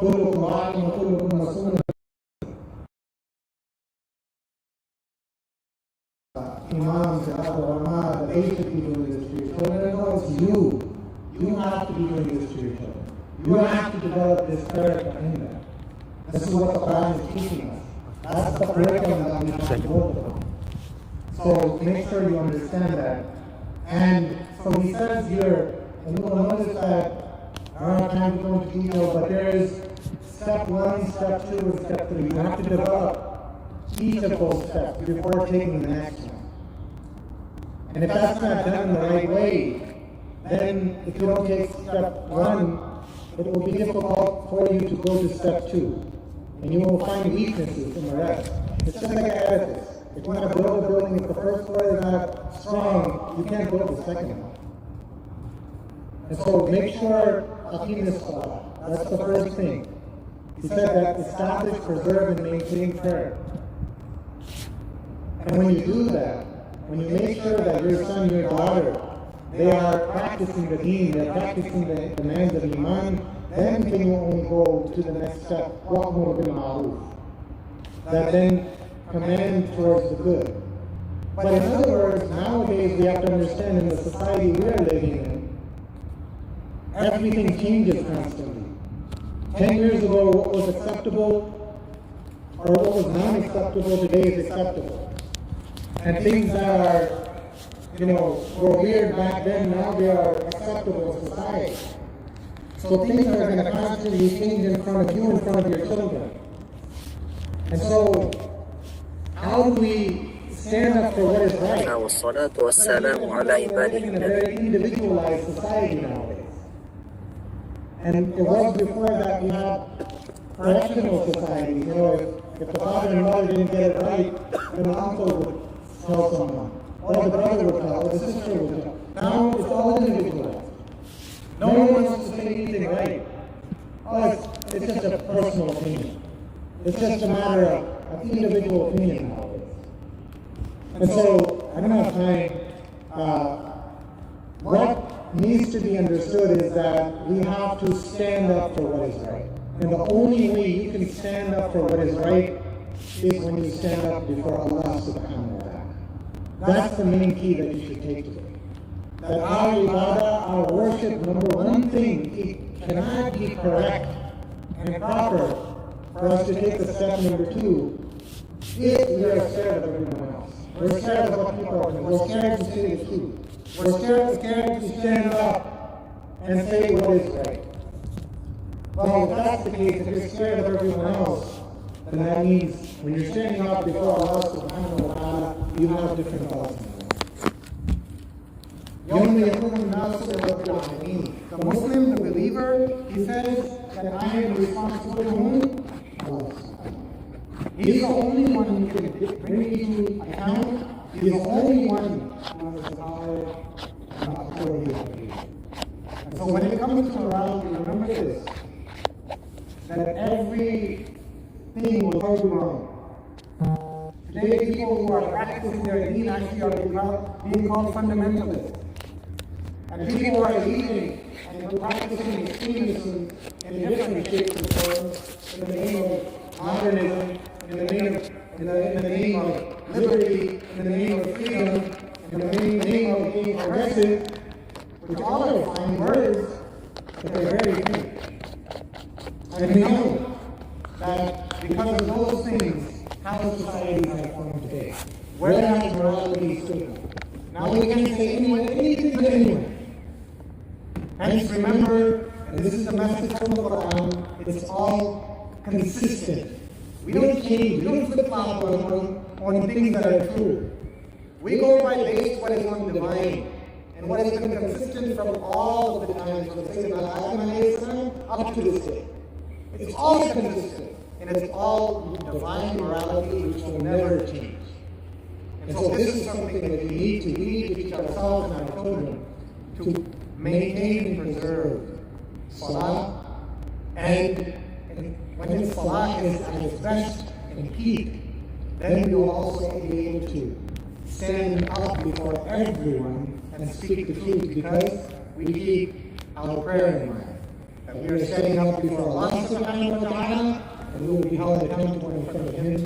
كلكم راع وكلكم مسؤول. Imams, the ulama, the aged people in the street. So when it goes you have to be doing this to your children. You have to develop this character in them. This is what the Quran is teaching us. That's the curriculum that we have to work on. So make sure you understand that. And so he says here, and you will notice that I don't have time to go into detail, but there is step 1, step 2, and step 3. You have to develop each of those steps before taking the next one. And if that's not done the right way, then if you don't take step 1, it will be difficult for you to go to step 2. And you will find weaknesses in the rest. It's just like an edifice. If you want to build a building, if the first floor is not strong, you can't build the second one. And so make sure Aqimus Salah. That's the first thing. He said that establish, preserve, and maintain prayer. And when you do that, when you make sure that your son, your daughter, they are practicing the deen, they're practicing the demands of Iman, then can you only go to the next step, wa'mur bil ma'ruf. That then command towards the good. But in other words, nowadays we have to understand in the society we are living in, everything changes constantly. 10 years ago, what was acceptable or what was non-acceptable today is acceptable. And things that are, were weird back then, now they are acceptable in society. So things are going to constantly change in front of you, in front of your children. And so, how do we stand up for what is right? We live in a very individualized society nowadays. And it was before that we had correctional societies. If the father and mother didn't get it right, then the uncle would tell someone, or the brother would tell, or the sister would tell. Now it's all individualized. No one wants to say anything right. It's just a personal opinion. It's just a matter of individual opinion nowadays. And so, I don't have time. What needs to be understood is that we have to stand up for what is right. And the only way you can stand up for what is right is when you stand up before Allah subhanahu wa ta'ala. That's the main key that you should take today. That our ibadah, our worship, number one thing, it cannot be correct and proper for us to take the step number 2 if we are scared of everyone else. We're scared of what people are doing. We're scared to say the truth. We're scared to stand up and say what is right. Well, if that's the case, if you're scared of everyone else, then that means when you're standing up before Allah subhanahu wa ta'ala, you have different thoughts. The Muslim, the believer, he says that I am responsible to whom? Allah. He's the only one who can bring you to account. He's the only one who has the power and authority of creation. And so when it comes to morality, remember this, that everything will go wrong. Today, people who are practicing their deen actually are being called fundamentalists. And people who are leading and practicing extremism in different shapes and forms in the name of modernism, in the name of liberty, in the name of freedom, in the name of being progressive, which all are fine words, but they're very faint. And we know that because of those things, how societies have formed today. Where has morality stood? Now we can't say anything but anyone. Hence remember, and this is the message from the Quran, it's all consistent. We don't change, we don't flip-flop on things that are true. We go by base what is on the divine, and what has been consistent from all of the times from Sayyidina Adam up to this day. It's all consistent, and it's all divine morality which will never change. And so this is something that we need to teach ourselves and our children to maintain and preserve Salah, and when the Salah is at its best and peak, then we will also be able to stand up before everyone and speak the truth because we keep our prayer in mind. that we are setting up before Allah subhanahu wa ta'ala, and we will be held accountable in front of Him.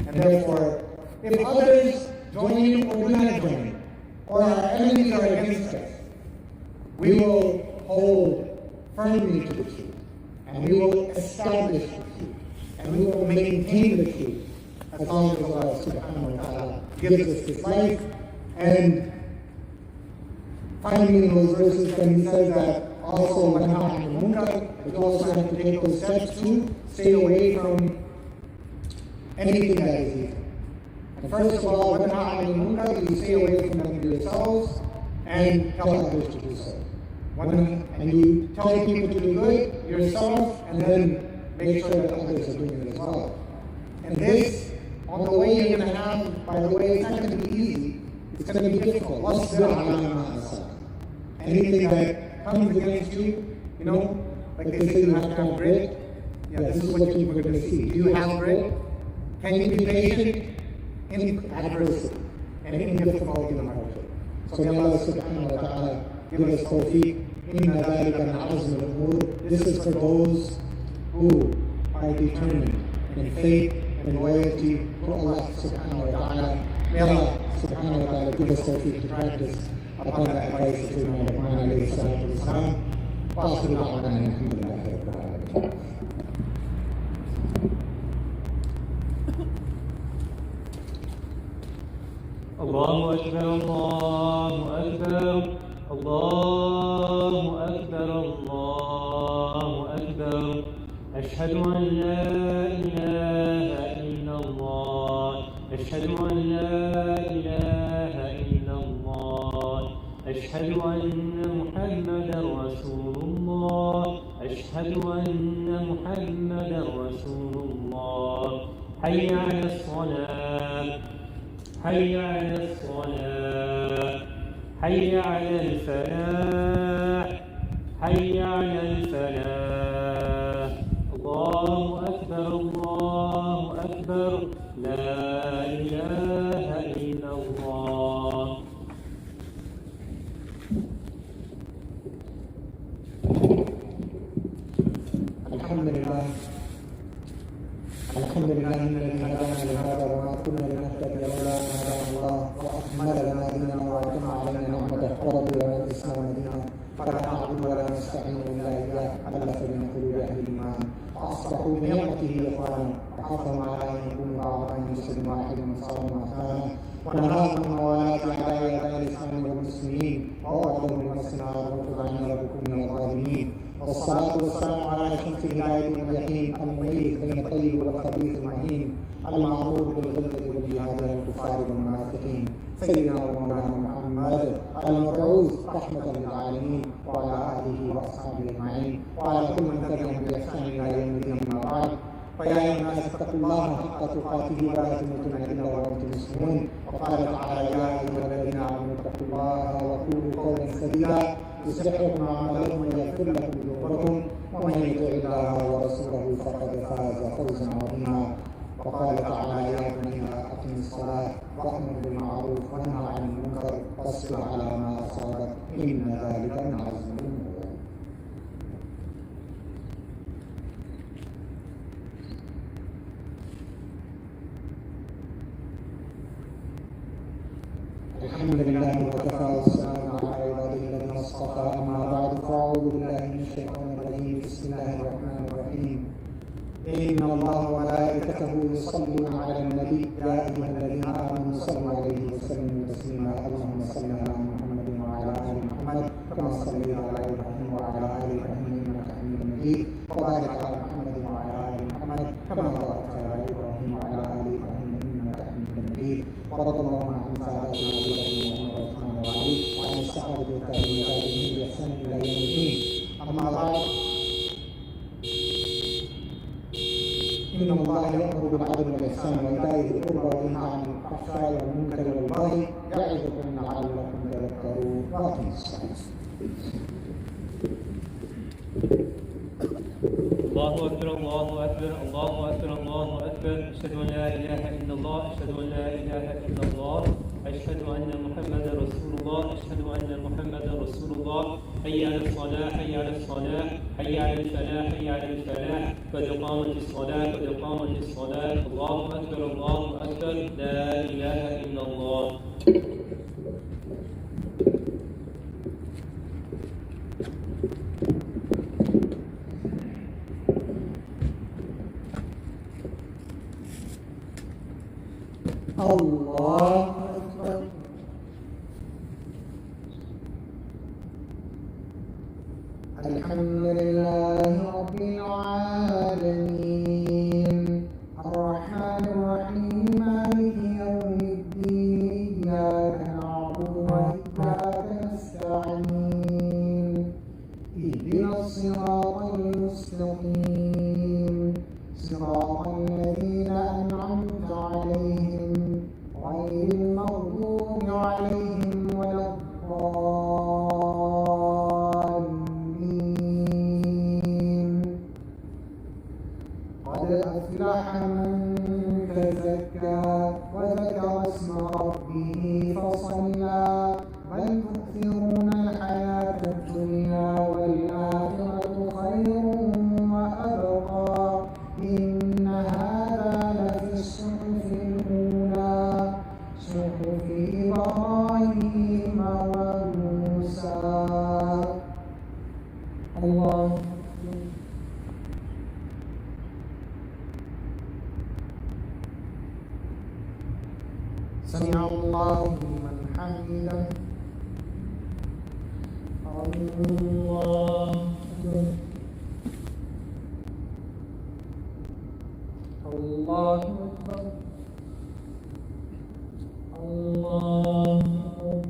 And therefore, if others join in or do not join, or our enemies are against us, we will hold firmly to the truth, and we will establish the truth, and we will maintain the truth as long as Allah subhanahu wa ta'ala gives us this life. And finally, in those verses, when He says that also when happening munkar, but you also have to take those steps to stay away from anything that is evil. And first of all, when happening munkar, you stay away from them yourselves and tell others to do so. And you tell people to do good yourself, and then make sure that others are doing it as well. And this, on the way you're going to have, by the way, it's not going to be easy. It's going to be difficult. Anything that comes against you, you know, like they say you have to have grit. Yeah, this is what you're going to see. Do you have grit? Can you be patient in adversity and in difficulty and hardship? So may Allah subhanahu wa ta'ala give us tawfiq. Inna dhalika min azmi al-umur. This is for those who are determined in faith and loyalty to Allah subhanahu wa ta'ala. May Allah subhanahu wa ta'ala give us tawfiq to practice upon the advice of Sayyidina Luqman alayhi salatu wa salam. Wa akhiru da'wana alhamdulillahi rabbil alamin. الله أكبر الله أكبر الله أكبر الله أكبر أشهد أن لا إله إلا الله أشهد أن لا إله إلا الله أشهد أن محمدا رسول الله أشهد أن محمدا رسول الله حي على الصلاة حي على الصلاة حي على الفلاح حي على الفلاح الله أكبر الله أكبر لا إله إلا الله الحمد لله الحمد لله الذي هدانا لهذا وما كنا لنهتدي لولا ان هدانا الله واكمل لنا ديننا واتم علينا نعمته ورضي لنا الاسلام دينا فلا نعبد ولا نستعين الا اياه الف بين قلوب اهل الايمان فاصبحوا بنعمته اخوانا وحفظوا على ان يكونوا اعضاء جسد واحد وصاروا اخوانا ونهاهم من موالاه اعداء الاسلام والمسلمين واعظم لنفسنا وارزق عنا ربكم من الظالمين والصلاة والسلام على شمس الهداية واليقين المميز بين الطيب والخبيث المهين المأمور بالغلة والجهاد للكفار والمنافقين سيدنا ومولانا محمد المبعوث رحمة للعالمين وعلى آله وأصحابه أجمعين وعلى كل من تبعهم بإحسان إلى يوم الدين أما بعد فيا أيها الناس اتقوا الله حق تقاته ولا تموتن إلا وأنتم مسلمون وقال تعالى يا أيها الذين آمنوا اتقوا الله وقولوا قولا سديدا يصلح لكم أعمالكم ويغفر لكم ذنوبكم ومن يطع الله ورسوله فقد فاز فوزا عظيما وقال تعالى يا بني أقم الصلاة وأمر بالمعروف وانهى عن المنكر واصبر على ما أصابك إن ذلك من عزم الأمور. الحمد لله وكفى والسلام على عباده الذين اصطفى اما بعد فاعوذ بالله من الشيطان الرجيم بسم الله الرحمن الرحيم ان الله وملائكته يصلون على النبي يا ايها الذين امنوا صلوا عليه وسلموا تسليما اللهم صل على محمد وعلى ال محمد كما صليت على ابراهيم وعلى ال ابراهيم انك حميد مجيد وبارك على محمد وعلى ال محمد كما باركت على ابراهيم وعلى ال ابراهيم انك حميد مجيد ورضي الله عن سادتنا وعن الصحابة والتابعين بإحسان إلى يوم الدين أما بعد إن الله يأمر بالعدل والإحسان وإيتاء ذي القربى وينهى عن الفحشاء والمنكر والبغي يعظكم لعلكم تذكرون وأقيموا الصلاة. الله أكبر الله أكبر الله أكبر الله أكبر أشهد أن لا إله إلا الله أشهد أن لا إله إلا الله أشهد أن محمدا رسول الله، أشهد أن محمدا رسول الله. حي على الصلاة، حي على الصلاة، حي على الفلاح، حي على الفلاح. قد قامت الصلاة، قد قامت الصلاة. الله أكبر، الله أكبر، لا إله إلا الله. الله أكبر. الحمد لله رب العالمين، الرحمن الرحيم، مالك يوم الدين، إياك نعبد وإياك نستعين، اهدنا الصراط المستقيم، صراط الذين أنعمت عليهم غير المغضوب عليهم ولا الضالين. قد أفلح من تزكى وذكر اسم ربه فصلى، بل تؤثرون الحياة الدنيا والآخرة خير وأبقى، إن هذا لفي الصحف الأولى، صحف إبراهيم وموسى. الله سمع الله لمن حمده. الله أكبر. الله أكبر. الله أكبر.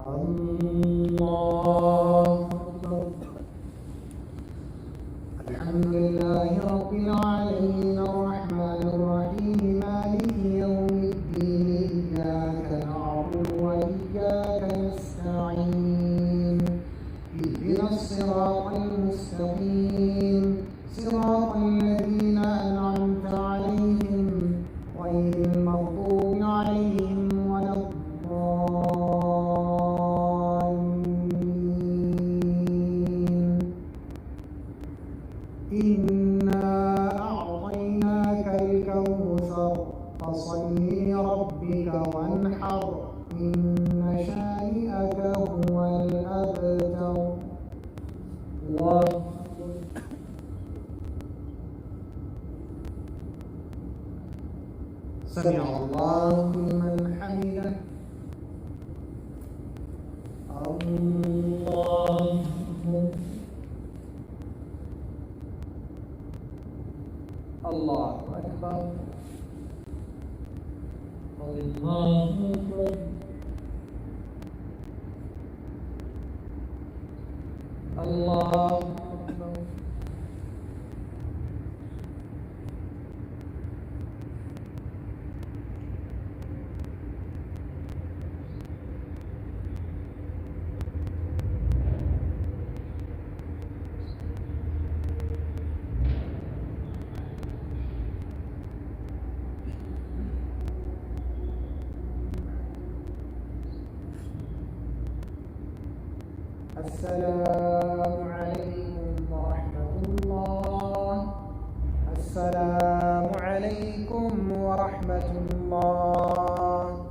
الله أكبر. الحمد لله رب العالمين، الرحمن الرحيم، مالك يوم الدين، إياك نعبد وإياك نستعين، اهدنا الصراط المستقيم، صراط الذين أنعمت عليهم غير المغضوب عليهم ولا الضالين. إنا أعطيناك الكوثر فصل لربك وانحر، إن شانئك هو الأبتر. الله سمع الله لمن حمده. الله أكبر. الله أكبر. الله أكبر. الله أكبر. السلام عليكم ورحمة الله. السلام عليكم ورحمة الله.